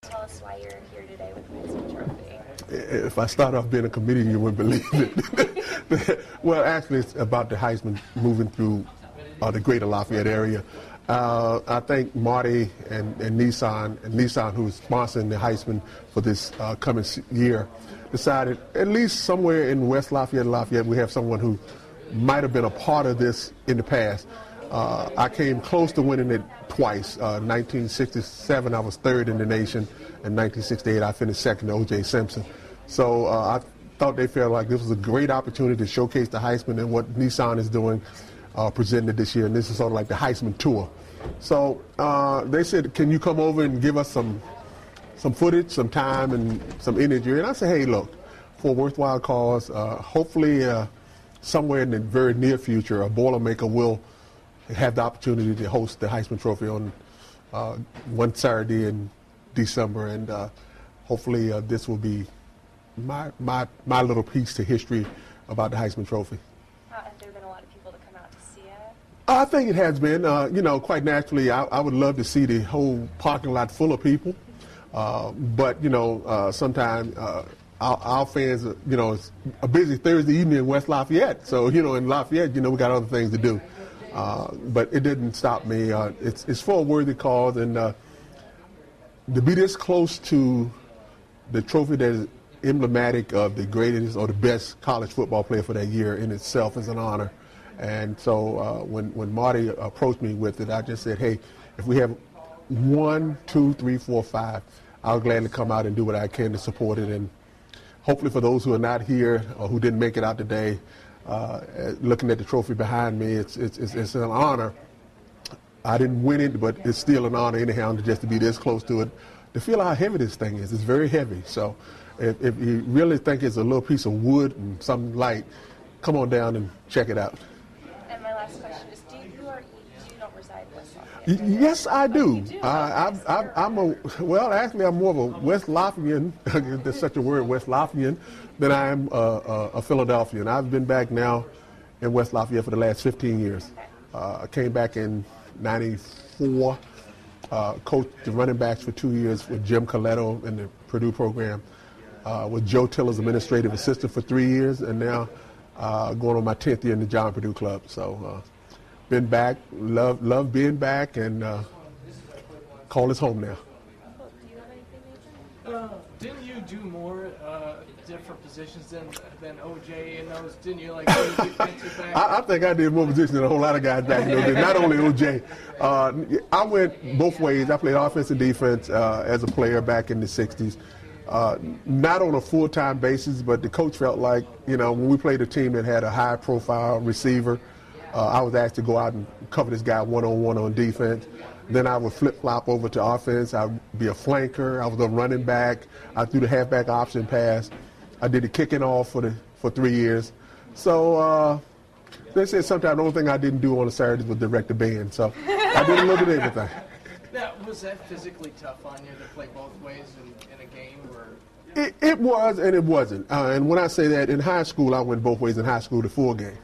Tell us why you're here today with the Heisman Trophy. If I start off being a comedian, you wouldn't believe it. Well, actually, it's about the Heisman moving through the greater Lafayette area. I think Marty and Nissan, who's sponsoring the Heisman for this coming year, decided at least somewhere in West Lafayette, we have someone who might have been a part of this in the past. I came close to winning it twice. 1967, I was third in the nation. In 1968, I finished second to O.J. Simpson. So I thought they felt like this was a great opportunity to showcase the Heisman and what Nissan is doing, presenting it this year. And this is sort of like the Heisman tour. So they said, can you come over and give us some footage, some time, and some energy? And I said, hey, look, for a worthwhile cause, hopefully somewhere in the very near future, a Boilermaker will have the opportunity to host the Heisman Trophy on one Saturday in December, and hopefully this will be my little piece to history about the Heisman Trophy. Have there been a lot of people to come out to see it? I think it has been. Quite naturally, I would love to see the whole parking lot full of people, but sometimes our fans, it's a busy Thursday evening in West Lafayette, so in Lafayette, we got other things to do. But it didn't stop me. It's for a worthy cause, and to be this close to the trophy that is emblematic of the greatest or the best college football player for that year in itself is an honor. And so when Marty approached me with it, I just said, hey, if we have 1, 2, 3, 4, 5, I'll gladly come out and do what I can to support it. And hopefully for those who are not here or who didn't make it out today, looking at the trophy behind me, it's an honor. I didn't win it, but it's still an honor anyhow just to be this close to it. To feel how heavy this thing is, it's very heavy. So if you really think it's a little piece of wood and something light, come on down and check it out. And my last question is, do you don't reside in West Lafayette? Yes, I do. You actually, I'm more of a West Lafayette, if there's such a word, West Lafayette, than I am a Philadelphian. I've been back now in West Lafayette for the last 15 years. I came back in 94, coached the running backs for 2 years with Jim Coletto in the Purdue program, with Joe Tiller's administrative assistant for 3 years, and now going on my 10th year in the John Purdue Club. So been back, love being back, and call this home now. Do you have anything, Nathan? Didn't you do more different positions than OJ in those? Didn't you defensive back? I think I did more positions than a whole lot of guys back in those days, not only OJ. I went both ways. I played offense and defense as a player back in the 60s. Not on a full-time basis, but the coach felt like, when we played a team that had a high-profile receiver, I was asked to go out and cover this guy one-on-one on defense. Then I would flip-flop over to offense. I would be a flanker. I was a running back. I threw the halfback option pass. I did the kicking off for 3 years. So they said sometimes the only thing I didn't do on the Saturdays was direct the band. So I did a little bit of everything. Now, was that physically tough on you to play both ways in a game? Or? It was and it wasn't. And when I say that, in high school, I went both ways in high school to full game.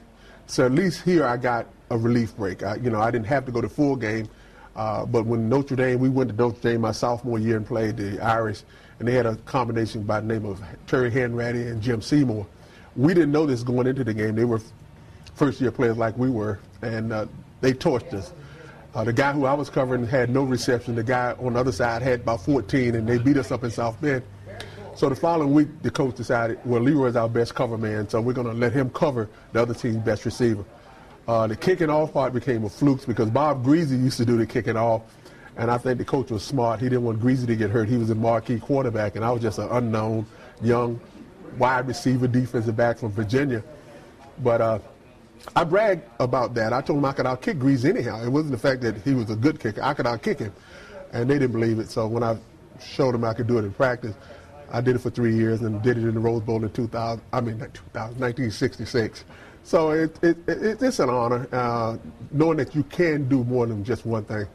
So at least here I got a relief break. I didn't have to go to full game. But when we went to Notre Dame my sophomore year and played the Irish, and they had a combination by the name of Terry Hanratty and Jim Seymour. We didn't know this going into the game. They were first-year players like we were, and they torched us. The guy who I was covering had no reception. The guy on the other side had about 14, and they beat us up in South Bend. So the following week, the coach decided, well, Leroy's our best cover man, so we're going to let him cover the other team's best receiver. The kicking off part became a fluke because Bob Greasy used to do the kicking off, and I think the coach was smart. He didn't want Greasy to get hurt. He was a marquee quarterback, and I was just an unknown, young, wide receiver defensive back from Virginia. But I bragged about that. I told him I could out-kick Greasy anyhow. It wasn't the fact that he was a good kicker. I could out-kick him, and they didn't believe it. So when I showed him I could do it in practice, I did it for 3 years and did it in the Rose Bowl in 1966. So it's an honor, knowing that you can do more than just one thing.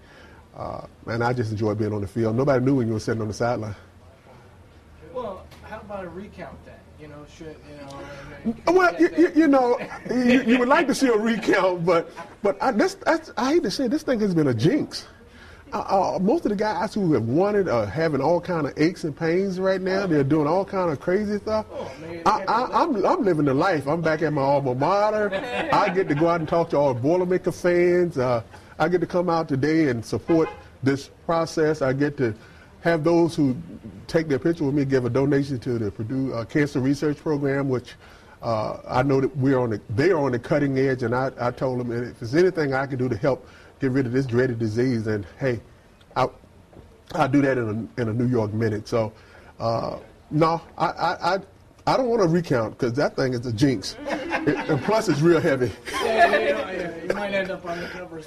And I just enjoy being on the field. Nobody knew when you were sitting on the sideline. Well, how about a recount then? You would like to see a recount, but I hate to say this thing has been a jinx. Most of the guys who have won it are having all kind of aches and pains right now. They're doing all kind of crazy stuff. I'm living the life. I'm back at my alma mater. I get to go out and talk to all Boilermaker fans. I get to come out today and support this process. I get to have those who take their picture with me give a donation to the Purdue Cancer Research Program, which I know that they are on the cutting edge. And I told them, if there's anything I can do to help get rid of this dreaded disease, and hey, I'll do that in a New York minute. So, no, I don't want to recount because that thing is a jinx, and plus it's real heavy. You might end up on the cover.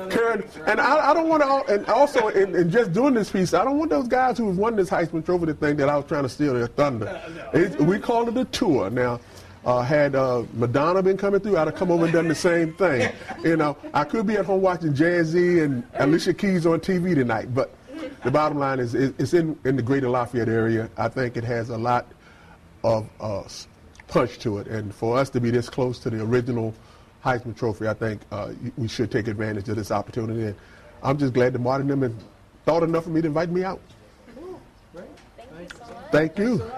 Karen, and I don't want to. And also, in just doing this piece, I don't want those guys who have won this Heisman Trophy to think that I was trying to steal their thunder. No. We call it a tour now. Had Madonna been coming through, I'd have come over and done the same thing. I could be at home watching Jay-Z and Alicia Keys on TV tonight, but the bottom line is it's in the greater Lafayette area. I think it has a lot of punch to it, and for us to be this close to the original Heisman Trophy, I think we should take advantage of this opportunity. And I'm just glad that Martin and them had thought enough of me to invite me out. Great. Thank you so much. Thank you.